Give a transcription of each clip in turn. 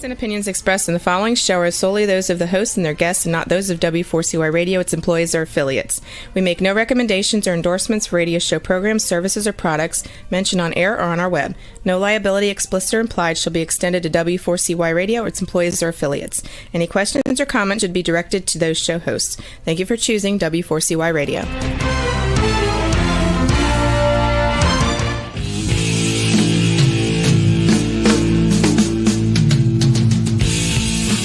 views and opinions expressed in the following show are solely those of the hosts and their guests and not those of W4CY Radio, its employees, or affiliates. We make no recommendations or endorsements for radio show programs, services, or products mentioned on air or on our web. No liability, explicit or implied, shall be extended to W4CY Radio or its employees or affiliates. Any questions or comments should be directed to those show hosts. Thank you for choosing W4CY Radio.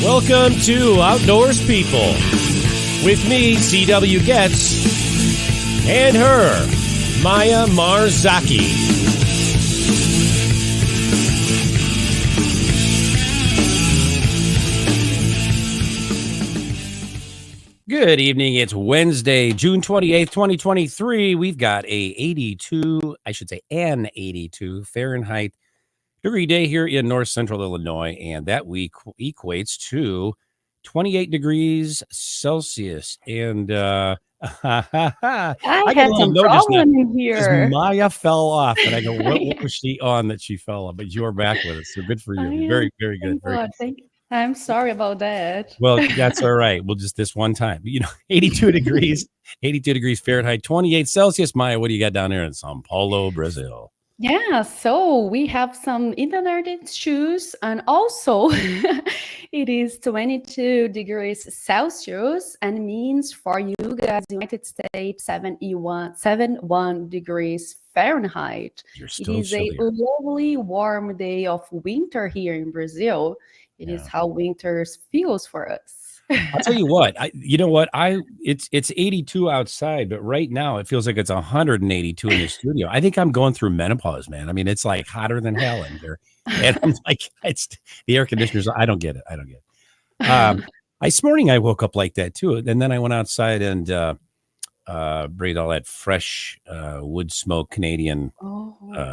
Welcome to Outdoors People with me, C.W. Getz, and her, Maya Marzaki. Good evening. It's Wednesday, June 28th, 2023. We've got an 82 Fahrenheit degree day here in north central Illinois, and that week equates to 28 degrees Celsius. And I had some problem in here. Maya fell off, and I go, what was she on that she fell off? But you are back with us, so good for you. Very, very good. Thank you. I'm sorry about that. Well, that's all right. We'll just this one time. 82 degrees Fahrenheit, 28 Celsius. Maya, what do you got down there in Sao Paulo, Brazil? Yeah, so we have some internet shoes, and also it is 22 degrees Celsius, and means for you guys in the United States 71 degrees Fahrenheit. It is a lovely warm day of winter here in Brazil. It is how winter feels for us. I'll tell you what, it's 82 outside, but right now it feels like it's 182 in the studio. I think I'm going through menopause, man. I mean, it's like hotter than hell in here. And I'm like, it's the air conditioners. I don't get it. This morning I woke up like that too. And then I went outside and breathed all that fresh wood smoke, Canadian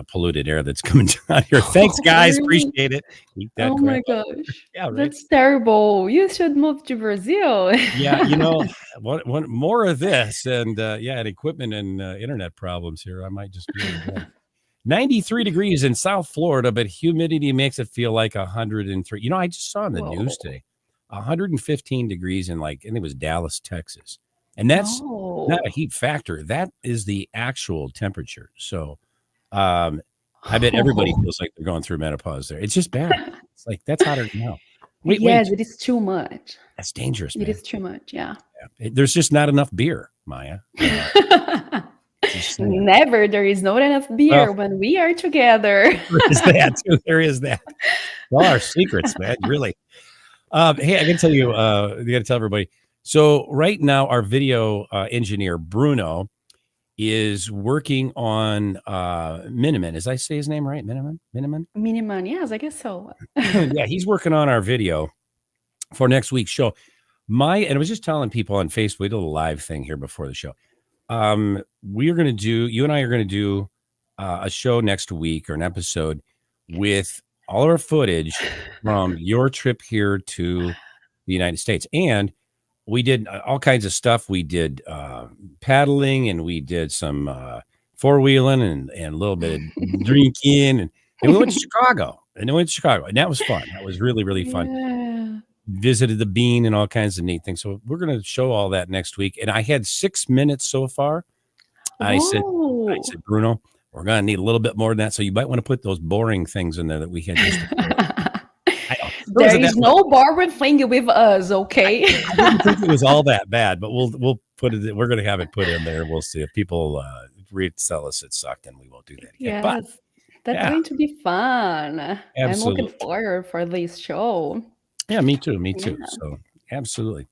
polluted air that's coming down here. Thanks, guys. Really? Appreciate it. My gosh. Yeah, right? That's terrible. You should move to Brazil. Yeah, what more of this and and equipment and internet problems here. I might just be 93 degrees in South Florida, but humidity makes it feel like 103. I just saw in the news today 115 degrees in I think it was Dallas, Texas. And that's not a heat factor. That is the actual temperature. So I bet everybody feels like they're going through menopause there. It's just bad. It's like, that's hotter than hell. Wait, it is too much. That's dangerous, man. It is too much, yeah. There's just not enough beer, Maya. Never. There is not enough beer when we are together. There is that, too. There is that. All our secrets, man, really. Hey, I can tell you, you got to tell everybody. So right now, our video engineer, Bruno, is working on Miniman. As I say his name right? Miniman? Miniman, yes, I guess so. Yeah, he's working on our video for next week's show. And I was just telling people on Facebook, we did a little live thing here before the show. You and I are going to do a show next week, or an episode with all of our footage from your trip here to the United States. And we did all kinds of stuff. We did paddling, and we did some four-wheeling and a little bit of drinking. And we went to Chicago. And that was fun. That was really, really fun. Yeah. Visited the Bean and all kinds of neat things. So we're going to show all that next week. And I had 6 minutes so far. I said, Bruno, we're going to need a little bit more than that. So you might want to put those boring things in there that we had just There is no boring thing with us, okay? I didn't think it was all that bad, but we'll put it. We're going to have it put in there. We'll see if people tell us it sucked, and we won't do that again. Yes, that's going to be fun. Absolutely. I'm looking forward for this show. Yeah, me too. Yeah. So absolutely.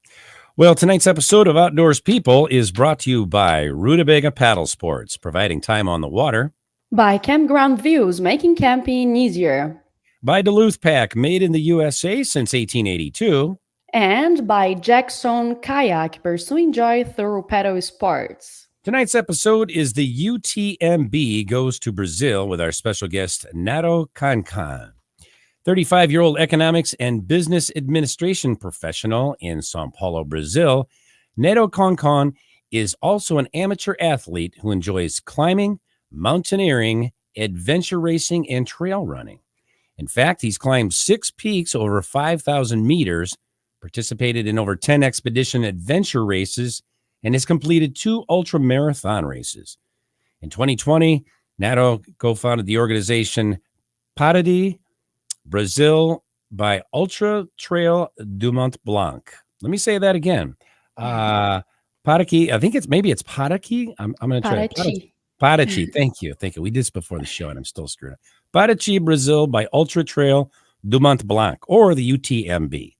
Well, tonight's episode of Outdoors People is brought to you by Rutabaga Paddle Sports, providing time on the water. By Campground Views, making camping easier. By Duluth Pack, made in the USA since 1882. And by Jackson Kayak, pursuing joy through paddle sports. Tonight's episode is the UTMB Goes to Brazil with our special guest, Neto Concon. 35-year-old economics and business administration professional in Sao Paulo, Brazil, Neto Concon is also an amateur athlete who enjoys climbing, mountaineering, adventure racing, and trail running. In fact, he's climbed 6 peaks over 5,000 meters, participated in over 10 expedition adventure races, and has completed 2 ultra marathon races. In 2020, Neto co-founded the organization Paraty Brazil by Ultra Trail du Mont-Blanc. Let me say that again. Paraty, I think it's Paraty. I'm going to try Paraty. Paraty. Thank you. We did this before the show, and I'm still screwed up. Paraty Brazil by Ultra Trail du Mont-Blanc, or the UTMB.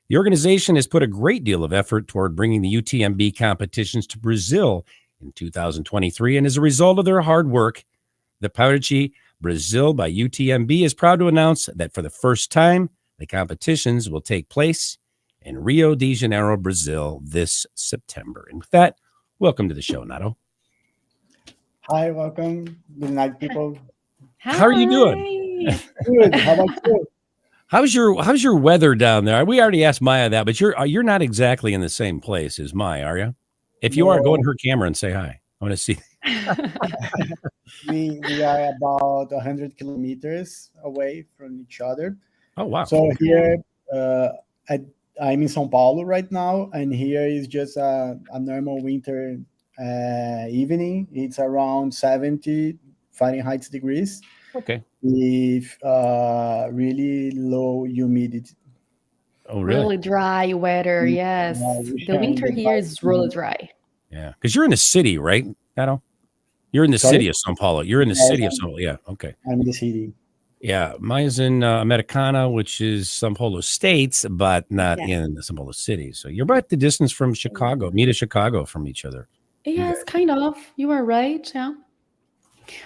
The organization has put a great deal of effort toward bringing the UTMB competitions to Brazil in 2023, and as a result of their hard work, the Paraty Brazil by UTMB is proud to announce that for the first time, the competitions will take place in Rio de Janero, Brazil this September. And with that, welcome to the show, Neto. Hi, welcome. Good night, people. Hi. How are you doing? Good. How about you? How's your weather down there? We already asked Maya that, but you're not exactly in the same place as Maya, are you? If you are, go in her camera and say hi. I want to see. We are about 100 kilometers away from each other. Oh, wow. So here, I'm in Sau Paulo right now, and here is just a normal winter evening. It's around 70 Fahrenheit degrees. Okay. With really low humidity. Oh, really? Really dry weather, yes. The winter here is really dry. Yeah, because you're in the city, right, Neto? You're in the city of Sao Paulo. You're in the city of Sao Paulo. Yeah, okay. I'm in the city. Yeah, mine's in Americana, which is Sao Paulo States, but not in Sao Paulo City. So you're about the distance from Chicago, me to Chicago from each other. Yes, kind of. You are right, yeah.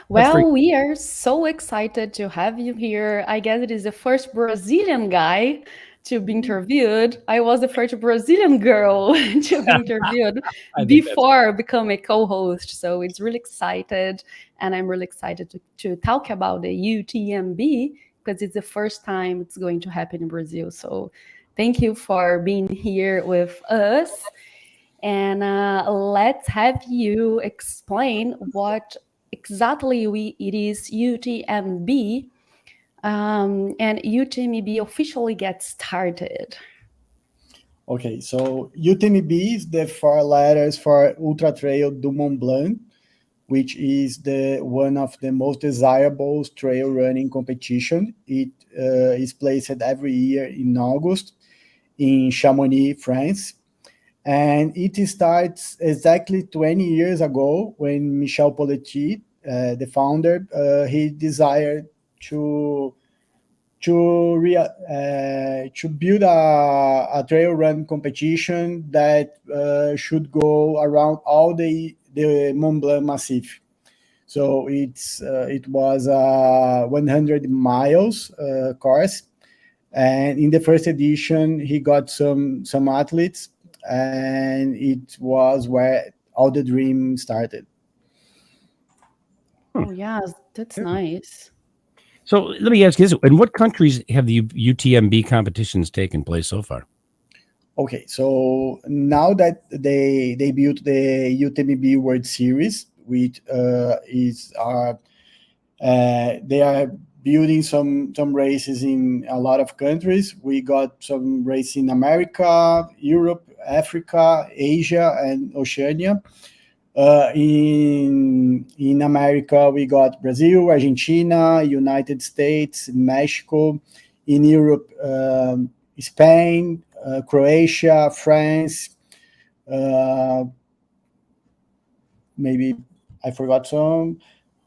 Well, we are so excited to have you here. I guess it is the first Brazilian guy to be interviewed. I was the first Brazilian girl to be interviewed before becoming a co-host. So it's really excited. And I'm really excited to talk about the UTMB because it's the first time it's going to happen in Brazil. So thank you for being here with us. And let's have you explain what exactly it is UTMB, and UTMB officially gets started. Okay, so UTMB is the 4 letters for Ultra Trail du Mont-Blanc, which is one of the most desirable trail running competition. It is placed every year in August in Chamonix, France. And it starts exactly 20 years ago when Michel Poletti, the founder, he desired to build a trail run competition that should go around all the Mont Blanc Massif. So it was a 100 miles course, and in the first edition he got some athletes. And it was where all the dream started. Oh, yeah, that's nice. So let me ask you this. In what countries have the UTMB competitions taken place so far? Okay, so now that they built the UTMB World Series, which they are building some races in a lot of countries. We got some races in America, Europe, Africa, Asia, and Oceania. In America, we got Brazil, Argentina, United States, Mexico. In Europe, Spain, Croatia, France. Maybe I forgot some.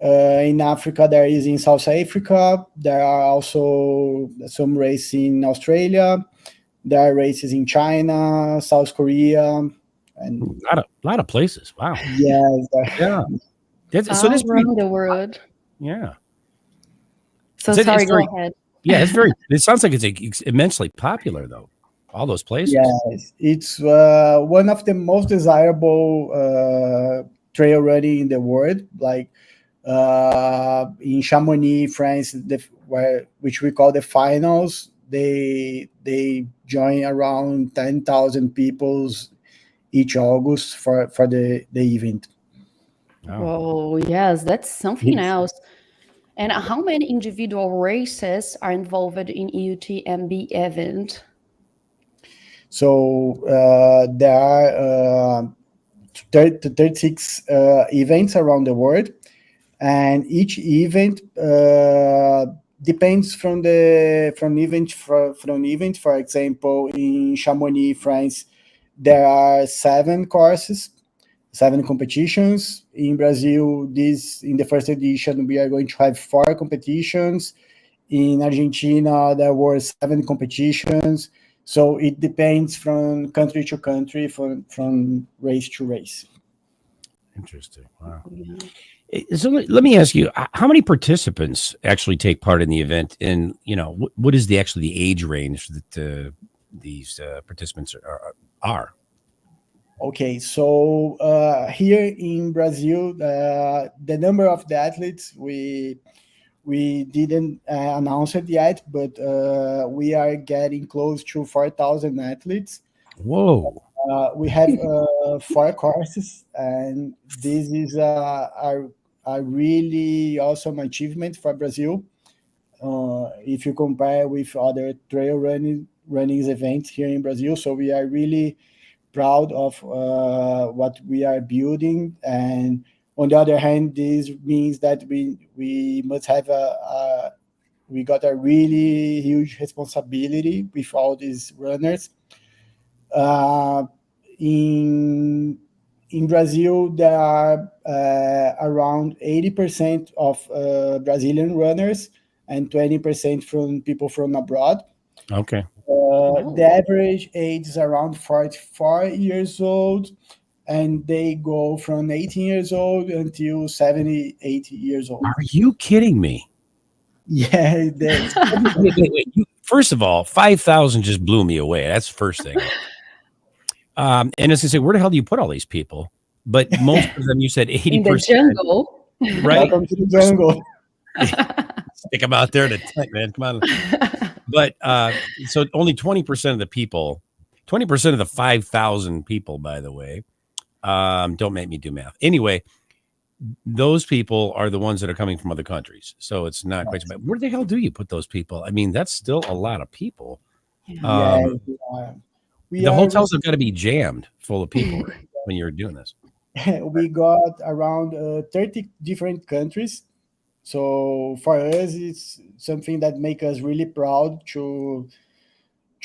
In Africa, there is in South Africa. There are also some races in Australia. There are races in China, South Korea, and a lot of places. Wow. Yes. Yeah. So this around the world. Yeah. So sorry, go ahead. Yeah, it's very. It sounds like it's immensely popular, though. All those places. Yes, it's one of the most desirable trail running in the world. Like in Chamonix, France, which we call the finals, they join around 10,000 people each August for the event. Oh yes, that's something else. And how many individual races are involved in UTMB event? So there are 36 events around the world, and each event depends from event. For example, in Chamonix, France, there are 7 courses, 7 competitions. In Brazil, this in the first edition, we are going to have 4 competitions. In Argentina, there were 7 competitions. So it depends from country to country, from race to race. Interesting. Wow. Yeah. So let me ask you, how many participants actually take part in the event? And, what is the age range that these participants are? Okay, so here in Brazil, the number of the athletes, we didn't announce it yet, but we are getting close to 4,000 athletes. Whoa. We have 4 courses, and this is a really awesome achievement for Brazil. If you compare with other trail running events here in Brazil, so we are really proud of what we are building. And on the other hand, this means that we must have we got a really huge responsibility with all these runners. Uh, in Brazil, there are around 80% of Brazilian runners and 20% from people from abroad. Okay. The average age is around 44 years old, and they go from 18 years old until 70, 80 years old. Are you kidding me? Yeah. Wait. First of all, 5,000 just blew me away. That's the first thing. And as I say, where the hell do you put all these people? But most of them, you said 80%. In the jungle. Right? Welcome to the jungle. Stick them out there in a tent, man. Come on. But so only 20% of the people, 20% of the 5,000 people, by the way, don't make me do math. Anyway, those people are the ones that are coming from other countries. So it's not quite so bad. Where the hell do you put those people? I mean, that's still a lot of people. Yeah, the hotels have got to be jammed full of people when you're doing this. We got around 30 different countries. So for us, it's something that makes us really proud to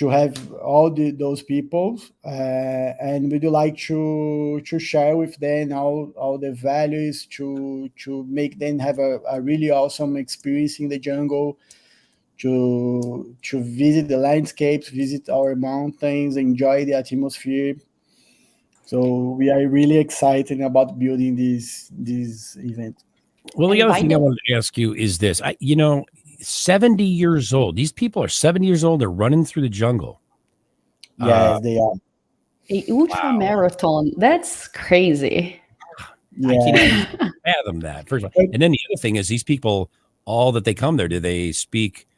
have all those people, and we'd like to share with them all the values to make them have a really awesome experience in the jungle, to visit the landscapes, visit our mountains, enjoy the atmosphere. So we are really excited about building this event. Well, the other thing I wanted to ask you is this: 70 years old. These people are 70 years old. They're running through the jungle. Yes, they are. A ultra marathon. That's crazy. Yeah. I can't even fathom that. First of all, and then the other thing is, these people, all that they come there, do they speak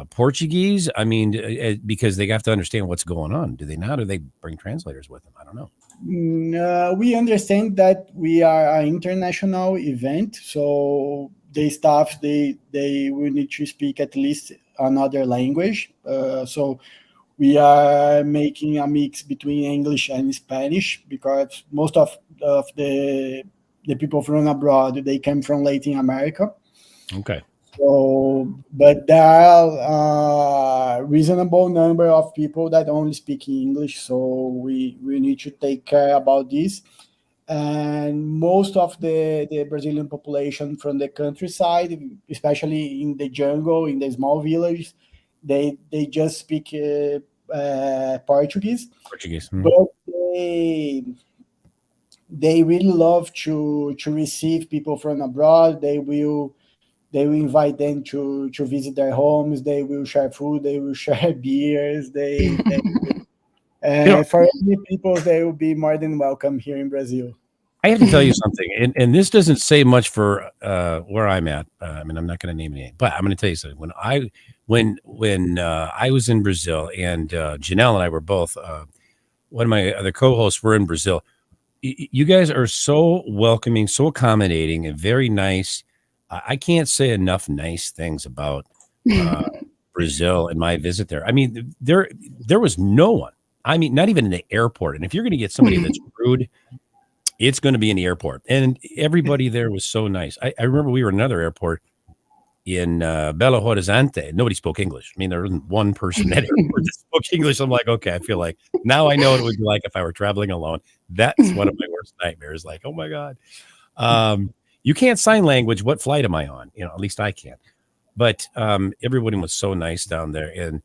Portuguese? I mean, because they have to understand what's going on. Do they not? Or do they bring translators with them? I don't know. We understand that we are an international event, so the staff they will need to speak at least another language. So we are making a mix between English and Spanish, because most of the people from abroad, they come from Latin America. Okay. So, but there are a reasonable number of people that only speak English, so we need to take care about this. And most of the Brazilian population from the countryside, especially in the jungle, in the small villages, they just speak Portuguese. But they really love to receive people from abroad. They will invite them to visit their homes. They will share food. They will share beers. For many people, they will be more than welcome here in Brazil. I have to tell you something, and this doesn't say much for where I'm at. I mean, I'm not going to name any, but I'm going to tell you something. When I was in Brazil, and Janelle and I were both, one of my other co-hosts were in Brazil. You guys are so welcoming, so accommodating, and very nice. I can't say enough nice things about Brazil and my visit there. I mean, there was no one. I mean, not even in the airport. And if you're going to get somebody that's rude, it's going to be in the airport. And everybody there was so nice. I remember we were in another airport in Belo Horizonte. Nobody spoke English. I mean, there wasn't one person at airport that spoke English. I'm like, okay, I feel like now I know what it would be like if I were traveling alone. That's one of my worst nightmares. Like, oh my God. You can't sign language. What flight am I on? You know, at least I can't. But everybody was so nice down there. And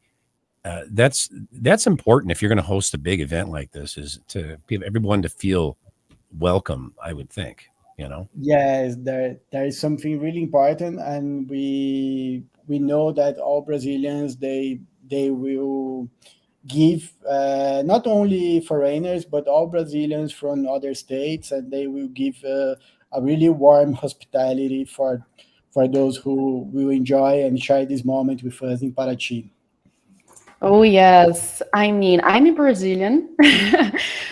that's important if you're going to host a big event like this, is to give everyone to feel welcome, I would think, you know. Yes, there is something really important, and we know that all Brazilians, they will give, not only foreigners but all Brazilians from other states, and they will give a really warm hospitality for those who will enjoy and share this moment with us in Paraty. Oh, yes. I mean, I'm a Brazilian.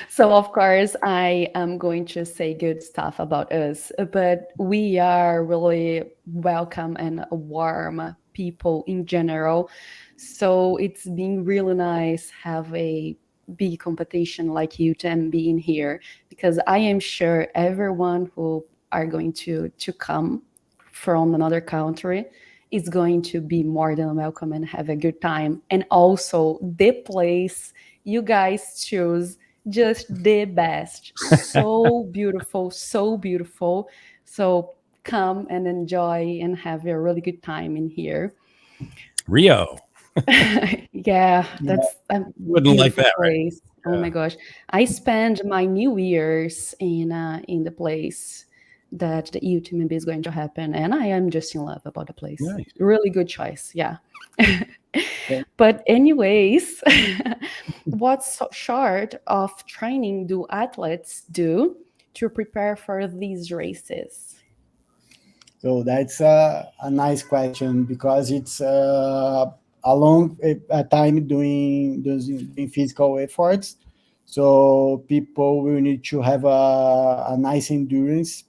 So, of course, I am going to say good stuff about us. But we are really welcome and warm people in general. So, it's been really nice have a big competition like UTMB in here, because I am sure everyone who are going to come from another country is going to be more than welcome and have a good time. And also the place you guys choose, just the best. So beautiful, so beautiful. So come and enjoy and have a really good time in here. Rio. Yeah, that's a Wouldn't like beautiful that, right? place. Oh Yeah. my gosh. I spent my New Year's in the place that the UTMB is going to happen, and I am just in love about the place. Nice. Really good choice, yeah. But anyways, what sort of training do athletes do to prepare for these races? So that's a nice question, because it's a long a time doing physical efforts. So people will need to have a nice endurance.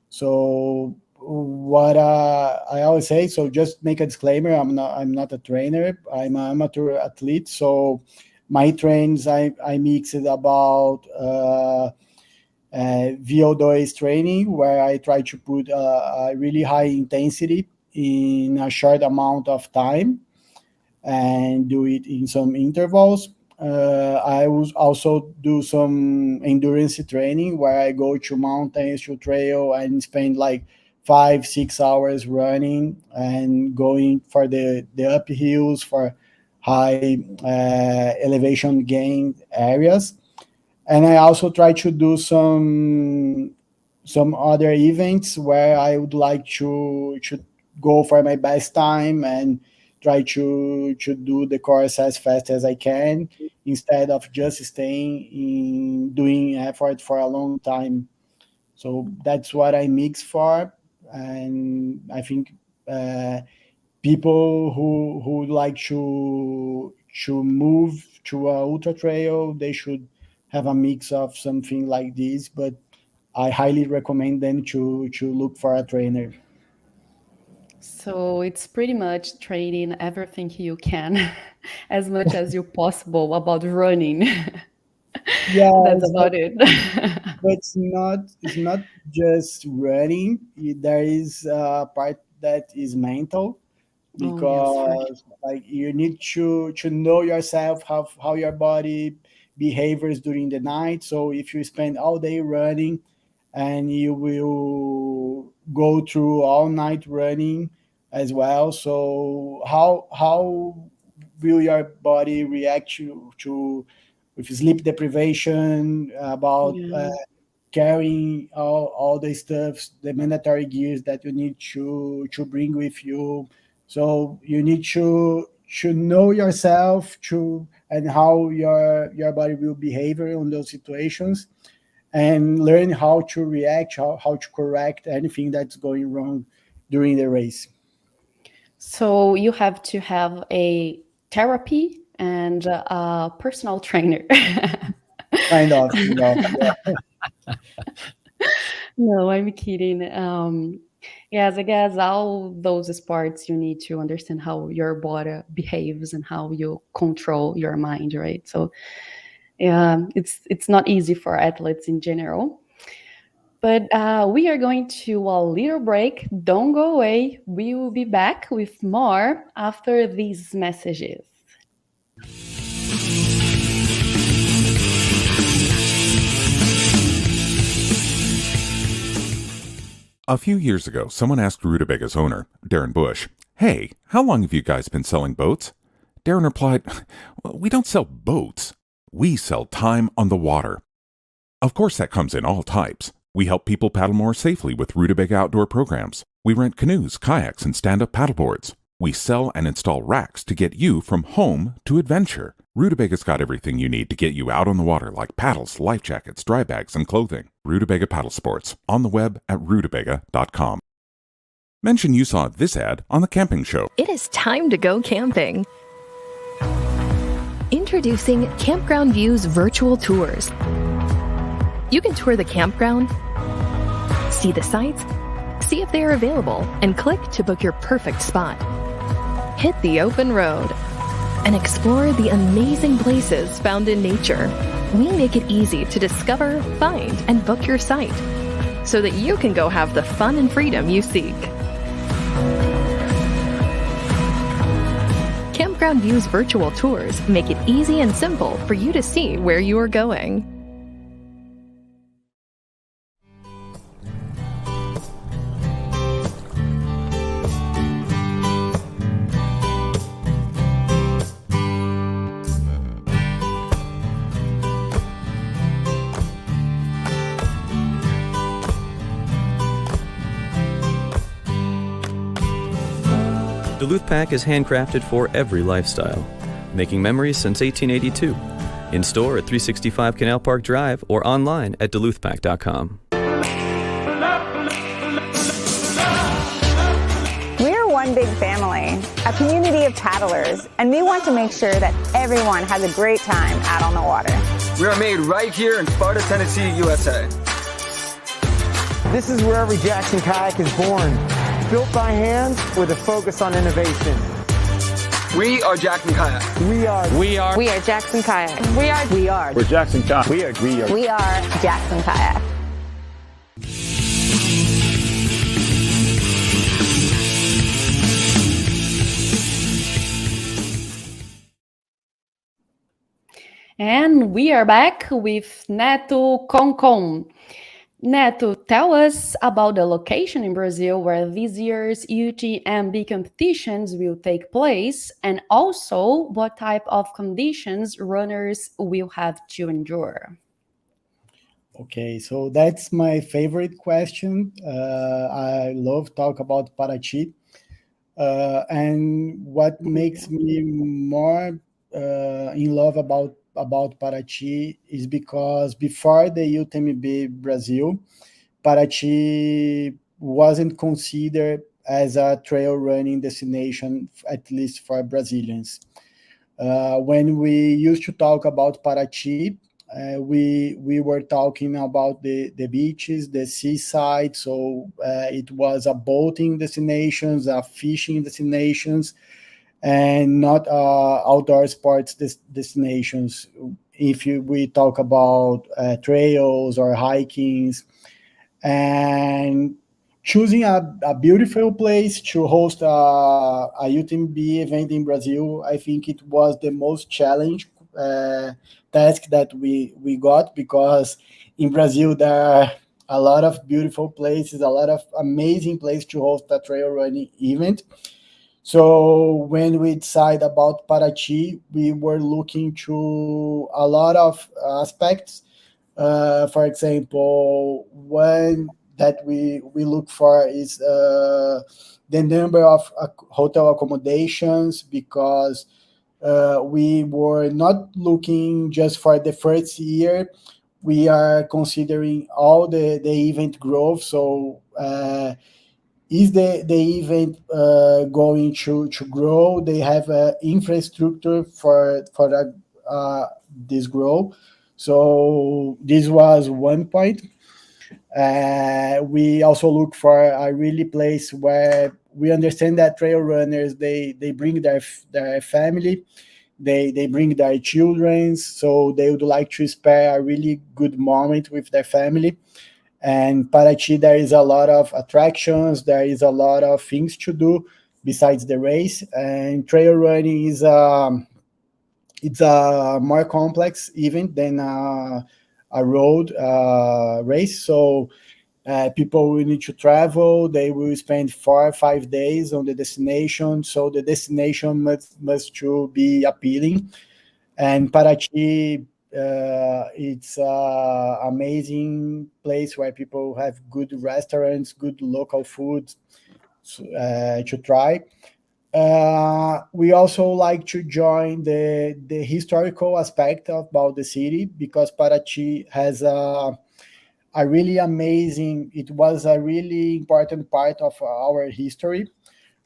So what I always say, so just make a disclaimer: I'm not a trainer. I'm an amateur athlete. So my trains, I mix it about VO2 training, where I try to put a really high intensity in a short amount of time and do it in some intervals. I will also do some endurance training, where I go to mountains, to trail, and spend like 5-6 hours running and going for the up hills, for high elevation gain areas. And I also try to do some other events where I would like to go for my best time and try to do the course as fast as I can, instead of just staying in doing effort for a long time. So that's what I mix for, and I think people who would like to move to a ultra trail, they should have a mix of something like this. But I highly recommend them to look for a trainer. So it's pretty much training everything you can, as much as you possible about running. That's Yes, about it. but it's not just running. There is a part that is mental, Oh yes, for sure. because like you need to know yourself, how your body behaviors during the night. So if you spend all day running, and you will go through all night running as well, so how will your body react to with sleep deprivation, about Yeah. carrying all the stuff, the mandatory gears that you need to bring with you. So you need to know yourself, to and how your body will behave on those situations, and learn how to react, how to correct anything that's going wrong during the race. So you have to have a therapy and a personal trainer. Kind of. Yeah. No, I'm kidding. Yes, I guess all those sports you need to understand how your body behaves and how you control your mind, right? So yeah, it's not easy for athletes in general. But we are going to a little break. Don't go away. We will be back with more after these messages. A few years ago, someone asked Rutabaga's owner, Darren Bush, "Hey, how long have you guys been selling boats?" Darren replied, "Well, we don't sell boats. We sell time on the water." Of course, that comes in all types. We help people paddle more safely with Rutabaga outdoor programs. We rent canoes, kayaks, and stand-up paddleboards. We sell and install racks to get you from home to adventure. Rutubaga's got everything you need to get you out on the water, like paddles, life jackets, dry bags, and clothing. Rutabaga Paddle Sports, on the web at rutabaga.com. Mention you saw this ad on The Camping Show. It is time to go camping. Introducing Campground View's virtual tours. You can tour the campground, see the sites, see if they are available, and click to book your perfect spot. Hit the open road and explore the amazing places found in nature. We make it easy to discover, find, and book your site so that you can go have the fun and freedom you seek. Campground View's virtual tours make it easy and simple for you to see where you are going. Duluth Pack is handcrafted for every lifestyle, making memories since 1882. In store at 365 Canal Park Drive or online at duluthpack.com. We're one big family, a community of paddlers, and we want to make sure that everyone has a great time out on the water. We are made right here in Sparta, Tennessee, USA. This is where every Jackson kayak is born, built by hand with a focus on innovation. We are Jackson Kayak. We are Jackson Kayak. We're Jackson Kayak. We are Jackson Kayak. And we are back with Neto Concon. Neto, tell us about the location in Brazil where this year's UTMB competitions will take place, and also what type of conditions runners will have to endure. Okay, so that's my favorite question. I love talk about Paraty. And what makes me more in love about Paraty is because before the UTMB Brazil, Paraty wasn't considered as a trail running destination, at least for Brazilians. When we used to talk about Paraty, we were talking about the beaches, the seaside. So it was a boating destinations, a fishing destinations, and not outdoor sports destinations. If we talk about trails or hikings, and choosing a beautiful place to host a UTMB event in Brazil, I think it was the most challenging task that we got, because in Brazil there are a lot of beautiful places, a lot of amazing places to host a trail running event. So when we decided about Paraty, we were looking to a lot of aspects. For example, one that we look for is the number of hotel accommodations, because we were not looking just for the first year. We are considering all the event growth. So is the event going to grow? They have infrastructure for this growth. So this was one point. We also look for a really place where we understand that trail runners, they bring their family, they bring their children, so they would like to spare a really good moment with their family. And Paraty, there is a lot of attractions, there is a lot of things to do besides the race. And trail running is it's a more complex event than a road race. So people will need to travel. They will spend 4 or 5 days on the destination. So the destination must to be appealing. And Paraty, it's an amazing place where people have good restaurants, good local food to try. We also like to join the historical aspect about the city, because Paraty has a really amazing, it was a really important part of our history.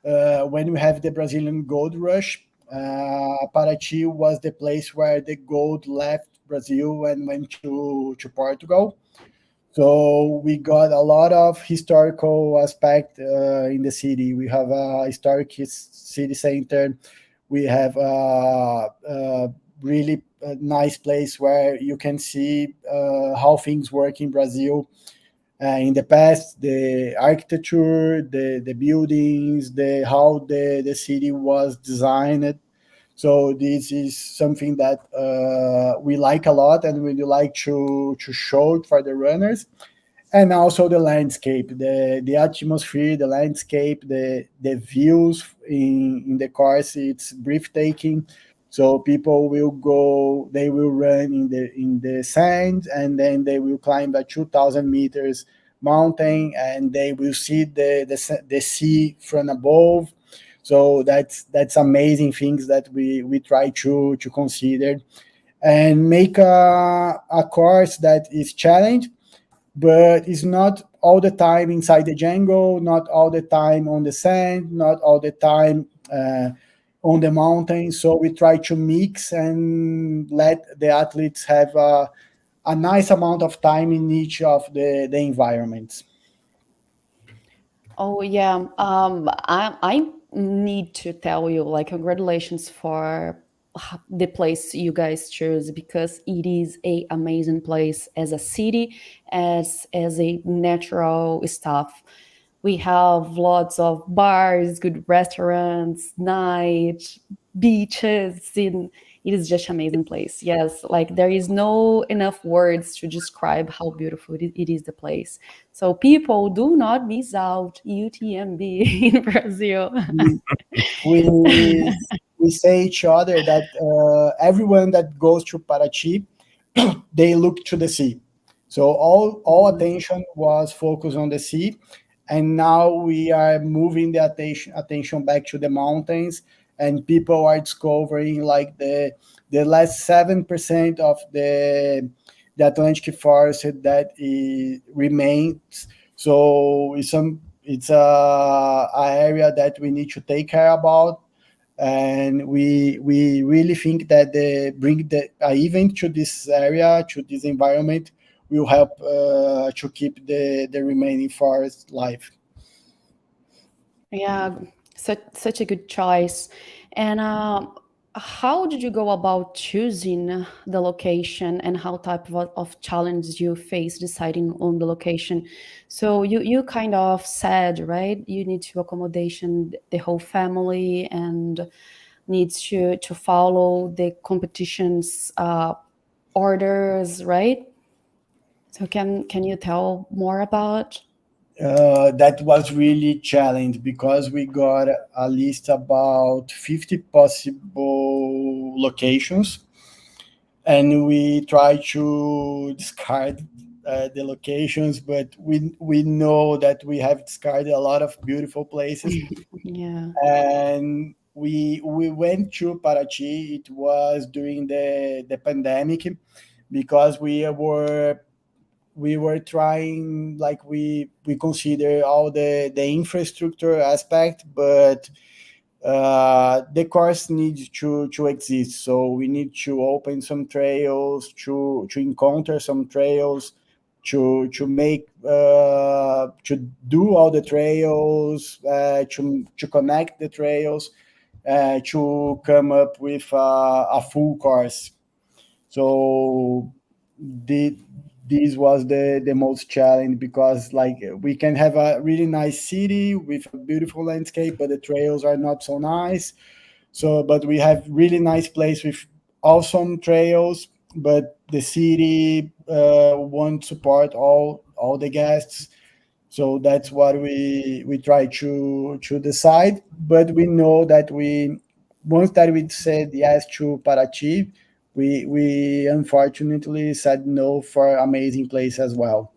When we have the Brazilian gold rush, Paraty was the place where the gold left Brazil and went to Portugal. So we got a lot of historical aspect in the city. We have a historic city center. We have a really nice place where you can see how things work in Brazil. In the past, the architecture, the buildings, how the city was designed. So this is something that we like a lot, and we like to show it for the runners. And also the landscape, the atmosphere, the landscape, the views in the course, it's breathtaking. So people will go, they will run in the sand, and then they will climb a 2,000 meters mountain, and they will see the sea from above. So that's amazing things that we try to consider, and make a course that is challenged, but it's not all the time inside the jungle, not all the time on the sand, not all the time on the mountain. So we try to mix and let the athletes have a nice amount of time in each of the environments. Oh yeah, I need to tell you, like, congratulations for the place you guys chose, because it is a amazing place as a city, as a natural stuff. We have lots of bars, good restaurants, night, beaches, and it is just amazing place. Yes, like there is no enough words to describe how beautiful it is, the place. So people, do not miss out UTMB in Brazil. We say each other that everyone that goes to Paraty, they look to the sea. So all attention was focused on the sea, and now we are moving the attention back to the mountains, and people are discovering like the last 7% of the Atlantic forest that remains. So it's a area that we need to take care about, and we really think that bring the event to this area, to this environment, will help to keep the remaining forest live. Yeah, such a good choice. And how did you go about choosing the location, and how type of challenge you face deciding on the location? So you kind of said, right, you need to accommodation the whole family, and needs to follow the competition's orders, right? So can you tell more about? That was really challenging, because we got at least about 50 possible locations, and we try to discard the locations, but we know that we have discarded a lot of beautiful places. Yeah. And we went to Paraty. It was during the pandemic, because we were trying, like we consider all the infrastructure aspect, but the course needs to exist. So we need to open some trails, to encounter some trails, to make to do all the trails, to connect the trails, to come up with a full course. So this was the most challenge, because like we can have a really nice city with a beautiful landscape, but the trails are not so nice. So, but we have really nice place with awesome trails, but the city won't support all the guests. So that's what we try to decide. But we know that once that we said yes to Paraty, we unfortunately said no for amazing place as well.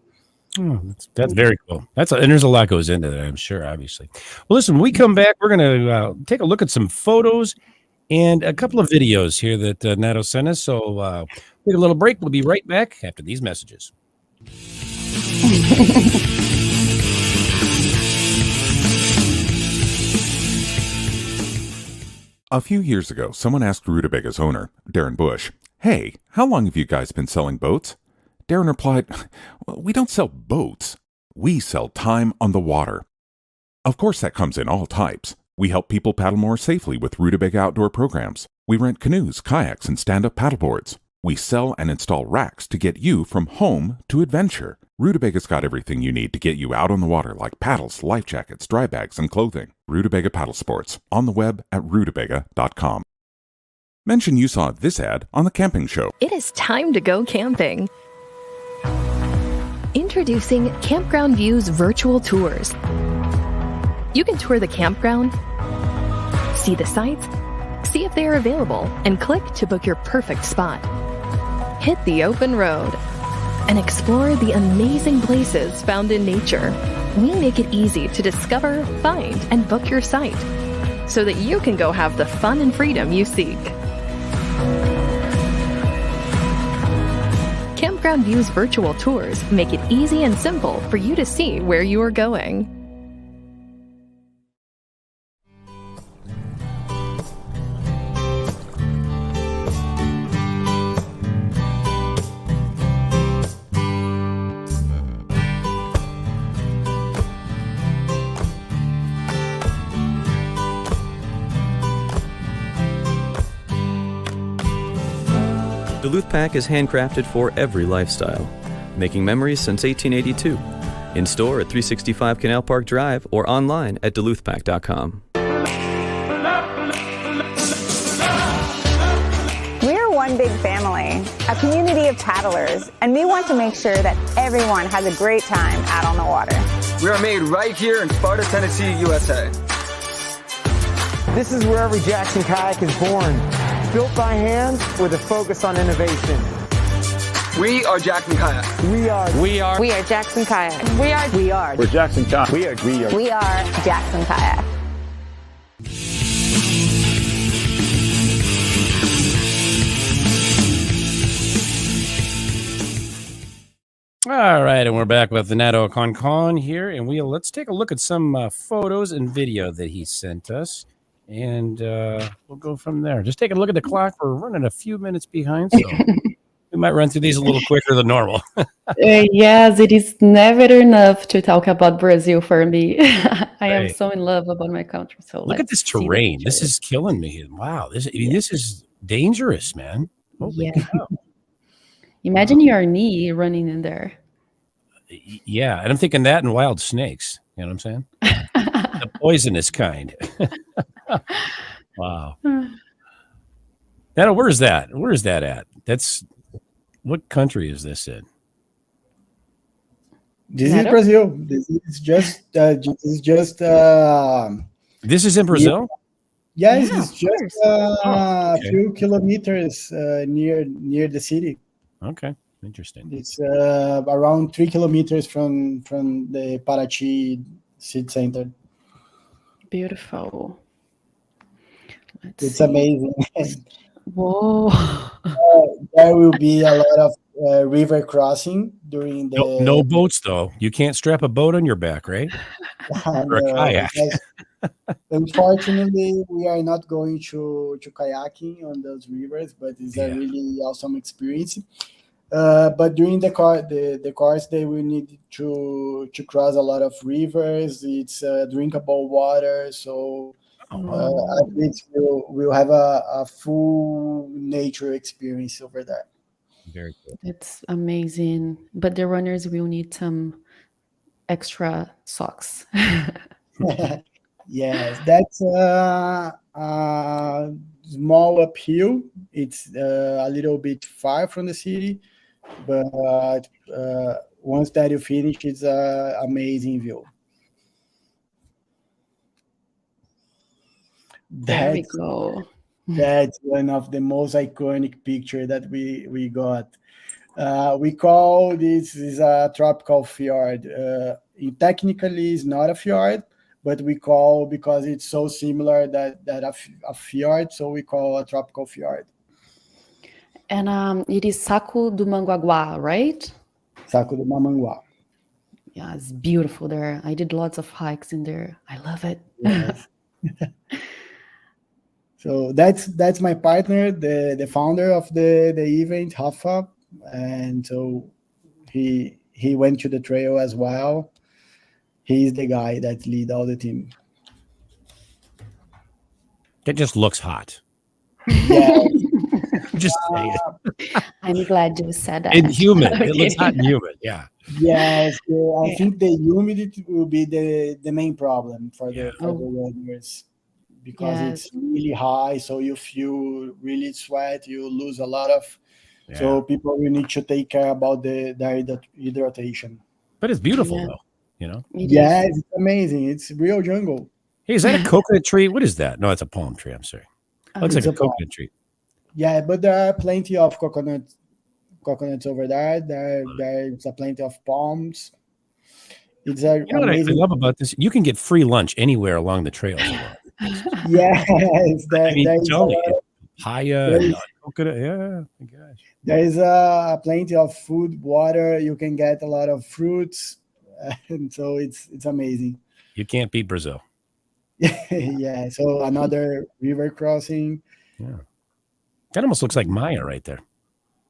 Oh, that's very cool. And there's a lot goes into that, I'm sure, obviously. Well, listen, when we come back, we're going to take a look at some photos and a couple of videos here that Neto sent us. So take a little break. We'll be right back after these messages. A few years ago, someone asked Rutabaga's owner, Darren Bush, "Hey, how long have you guys been selling boats?" Darren replied, "Well, we don't sell boats. We sell time on the water." Of course, that comes in all types. We help people paddle more safely with Rutabaga outdoor programs. We rent canoes, kayaks, and stand-up paddleboards. We sell and install racks to get you from home to adventure. Rutabaga's got everything you need to get you out on the water, like paddles, life jackets, dry bags, and clothing. Rutabaga Paddle Sports, on the web at rutabaga.com. Mention you saw this ad on the camping show. It is time to go camping. Introducing Campground Views virtual tours. You can tour the campground, see the sights, see if they are available, and click to book your perfect spot. Hit the open road and explore the amazing places found in nature. We make it easy to discover, find, and book your site so that you can go have the fun and freedom you seek. Campground Views virtual tours make it easy and simple for you to see where you are going. Duluth Pack is handcrafted for every lifestyle, making memories since 1882. In store at 365 Canal Park Drive or online at duluthpack.com. We're one big family, a community of paddlers, and we want to make sure that everyone has a great time out on the water. We are made right here in Sparta, Tennessee, USA. This is where every Jackson kayak is born. Built by hand with a focus on innovation. We are Jackson Kayak. We are Jackson Kayak. We're Jackson Kayak. We are Jackson Kayak. All right, and we're back with the Neto Concon here, and let's take a look at some photos and video that he sent us. And we'll go from there. Just take a look at the clock. We're running a few minutes behind, so we might run through these a little quicker than normal. Yes, it is never enough to talk about Brazil for me. I am so in love about my country. So look at this terrain. This is killing me. Wow, this is dangerous, man. Holy cow. Imagine your knee running in there. Yeah, and I'm thinking that and wild snakes. You know what I'm saying? The poisonous kind. Wow. Neto, where is that? Where is that at? What country is this in? This is Brazil. This is in Brazil? Yes, it's just a few kilometers near the city. Okay, interesting. It's around 3 kilometers from the Paraty city center. Beautiful. It's amazing. Whoa. There will be a lot of river crossing during the... No boats, though. You can't strap a boat on your back, right? Or a kayak. Unfortunately, we are not going to kayaking on those rivers, but it's a really awesome experience. But during the course, they will need to cross a lot of rivers. It's drinkable water, so athletes will have a full nature experience over there. Very cool. It's amazing. But the runners will need some extra socks. Yes, that's small uphill. It's a little bit far from the city, but once that you finish, it's an amazing view. There we go. That's one of the most iconic picture that we got. We call this is a tropical fjord. It technically is not a fjord, but we call, because it's so similar that a fjord, so we call a tropical fjord. And it is Saco do Manguaguá, right? Saco do Manguaguá. Yeah, it's beautiful there. I did lots of hikes in there. I love it. Yes. So that's my partner, the founder of the event, Rafa, and so he went to the trail as well. He's the guy that lead all the team. It just looks hot. Yeah. Just saying. I'm glad you said that. And humid. Okay. It looks hot and humid. Yeah. Yes, I think the humidity will be the main problem for the runners, because it's really high, so you feel really sweat, you lose a lot of. So people will need to take care about the hydration. But it's beautiful though, you know. It's amazing. It's real jungle. Hey, is that a coconut tree? What is that? No, it's a palm tree. I'm sorry. Looks like a coconut tree. Yeah, but there are plenty of coconuts over there. There's a plenty of palms. It's a you know what I love about this? You can get free lunch anywhere along the trails. Yes, Papaya, coconut. Yeah, my gosh. There is plenty of food, water. You can get a lot of fruits, and so it's amazing. You can't beat Brazil. Yeah. So another river crossing. Yeah. That almost looks like Maya right there.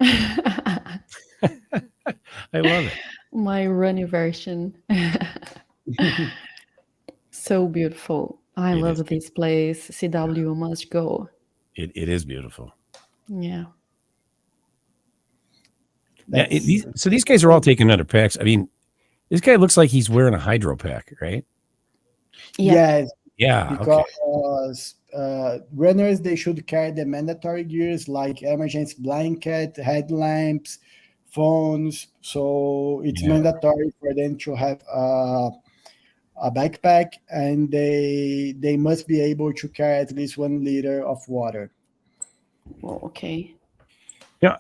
I love it. My running version. So beautiful. I love this place. CW must go. It is beautiful. Yeah. So these guys are all taking under packs. I mean, this guy looks like he's wearing a hydro pack, right? Yes. Yeah. Because runners, they should carry the mandatory gears like emergency blanket, headlamps, phones. So it's mandatory for them to have a backpack, and they must be able to carry at least 1 liter of water. Oh, okay. Yeah.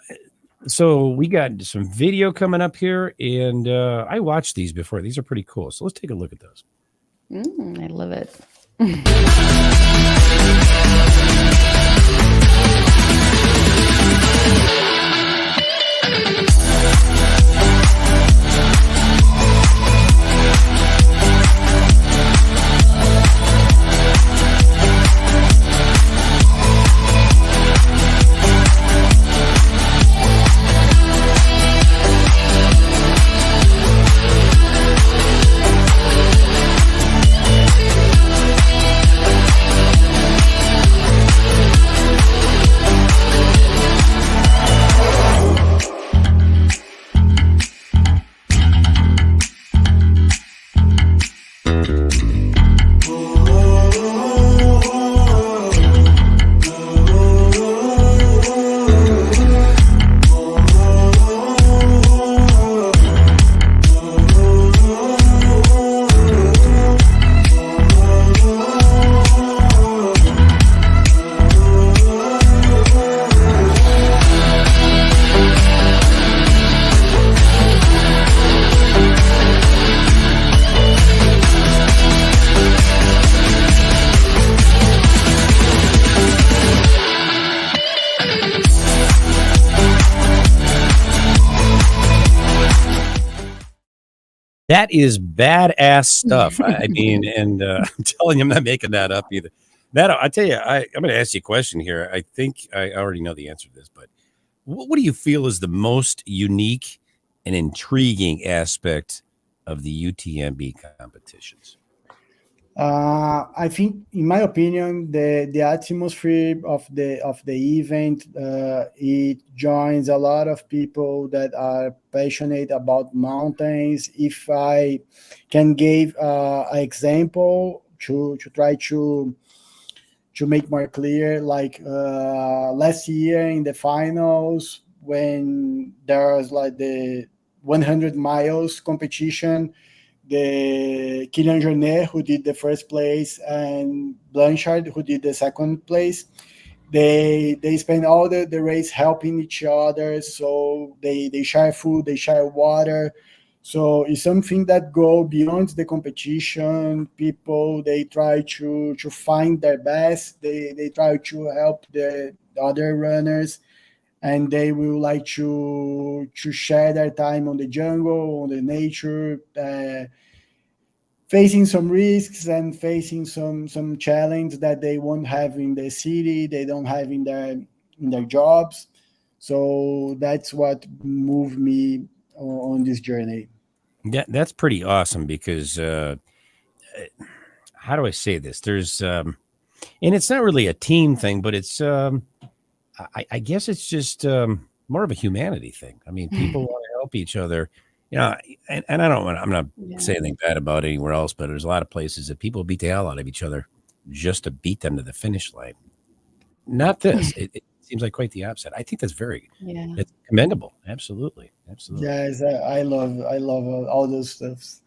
So we got some video coming up here, and I watched these before. These are pretty cool. So let's take a look at those. I love it. That is badass stuff. I mean, and I'm telling you, I'm not making that up either. That I tell you, I'm going to ask you a question here. I think I already know the answer to this, but what do you feel is the most unique and intriguing aspect of the UTMB competitions? I think, in my opinion, the atmosphere of the event, it joins a lot of people that are passionate about mountains. If I can give an example to try to make more clear, like last year in the finals, when there was like the 100 miles competition, the Kylian Jornet, who did the first place, and Blanchard, who did the second place, they spend all the race helping each other. So they share food, they share water. So it's something that go beyond the competition. People, they try to find their best. They try to help the other runners, and they will like to share their time on the jungle, on the nature, facing some risks and facing some challenge that they won't have in the city, they don't have in their jobs. So that's what moved me on this journey. Yeah, that's pretty awesome because how do I say this? There's and it's not really a team thing, but it's I guess it's just more of a humanity thing. I mean, people want to help each other. And I don't want, I'm not saying anything bad about anywhere else, but there's a lot of places that people beat the hell out of each other just to beat them to the finish line. Not this. It seems like quite the opposite. I think that's it's commendable. Absolutely. Yes, I love all those stuffs.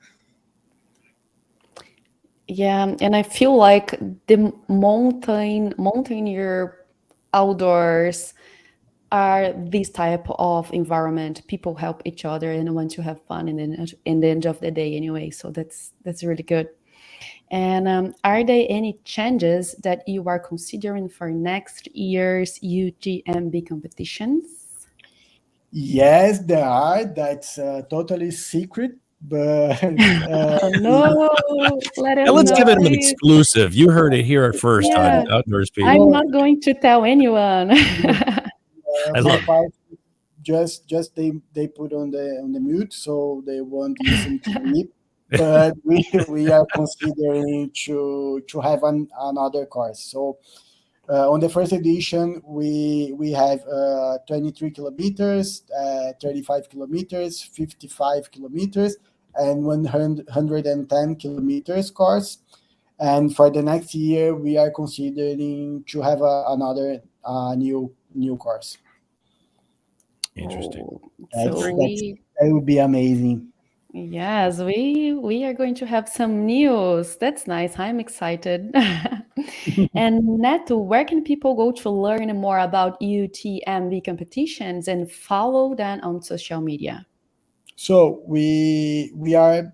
Yeah, and I feel like the mountaineer outdoors are this type of environment. People help each other and want to have fun in the end of the day anyway. So that's really good. And are there any changes that you are considering for next year's UTMB competitions? Yes, there are. That's totally secret. But no, let's give it an exclusive. You heard it here first on Outdoors People. I'm not going to tell anyone. I love it. Just they put on the mute, so they won't listen to me. But we are considering to have another course. So on the first edition, we have 23 kilometers, 35 kilometers, 55 kilometers, and 110 kilometers course. And for the next year, we are considering to have another new course. Interesting. That would be amazing. Yes, we are going to have some news. That's nice. I'm excited. And Neto, where can people go to learn more about UTMB competitions and follow them on social media? So we are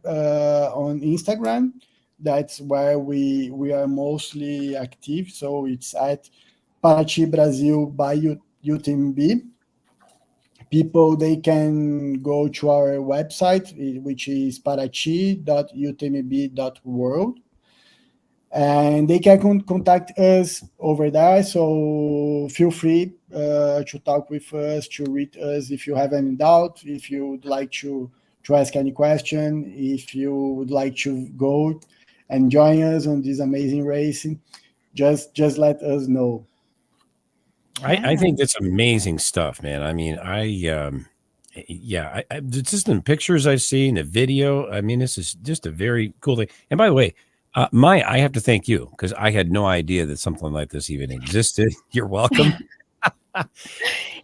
on Instagram. That's where we are mostly active. So it's at Paraty Brazil by UTMB. People, they can go to our website, which is paraty.utmb.world, and they can contact us over there. So feel free to talk with us, to read us if you have any doubt, if you would like to ask any question, if you would like to go and join us on this amazing racing, just let us know. I think that's amazing stuff, man. I mean, just in the pictures I've seen, the video. I mean, this is just a very cool thing. And by the way, I have to thank you because I had no idea that something like this even existed. You're welcome.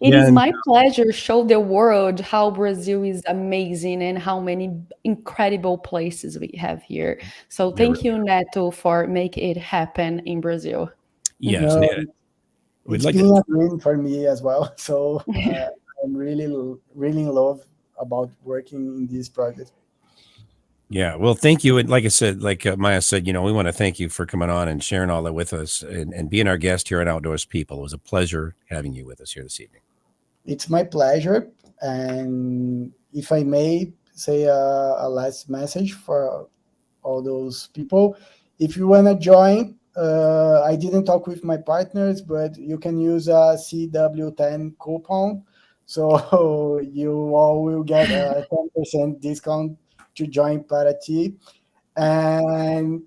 It is my pleasure to show the world how Brazil is amazing and how many incredible places we have here. So thank you, Neto, for making it happen in Brazil. Yes. It's been a dream for me as well. So I'm really in love about working in this project. Yeah, well, thank you. And like I said, like Maya said, we want to thank you for coming on and sharing all that with us and being our guest here at Outdoors People. It was a pleasure having you with us here this evening. It's my pleasure. And if I may say a last message for all those people, if you want to join, I didn't talk with my partners, but you can use a CW10 coupon So you all will get a 10% discount to join Paraty. And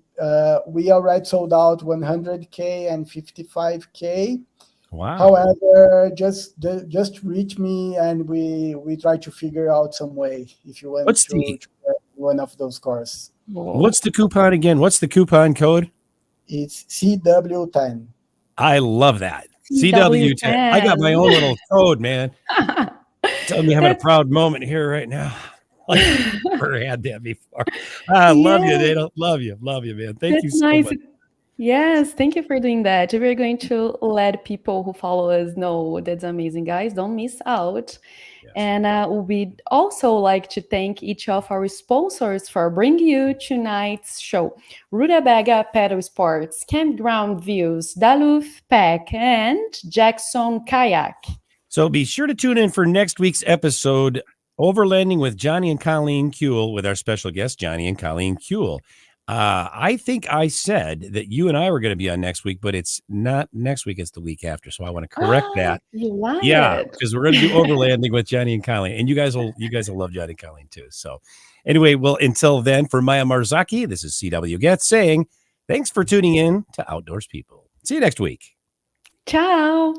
we already sold out 100K and 55K. Wow. However, just reach me and we try to figure out some way if you want to get one of those cars. What's the coupon again? What's the coupon code? It's CW10. I love that. CW10. I got my own little code, man. Tell me I'm having a proud moment here right now. Like I've never had that before. I love you. They don't love you, man. Thank you so much. Yes, thank you for doing that. We're going to let people who follow us know that's amazing, guys. Don't miss out. Yes. And we'd also like to thank each of our sponsors for bringing you tonight's show. Rutabaga Pedal Sports, Campground Views, Duluth Pack, and Jackson Kayak. So be sure to tune in for next week's episode, Overlanding with Johnny and Colleen Kuehl, with our special guest, Johnny and Colleen Kuehl. I think I said that you and I were going to be on next week, but it's not next week. It's the week after. So I want to correct that. You lied. Yeah, because we're going to do Overlanding with Johnny and Colleen, and you guys will love Johnny and Colleen too. So anyway, well, until then, for Maya Marzaki, this is CW Getz saying thanks for tuning in to Outdoors People. See you next week. Ciao.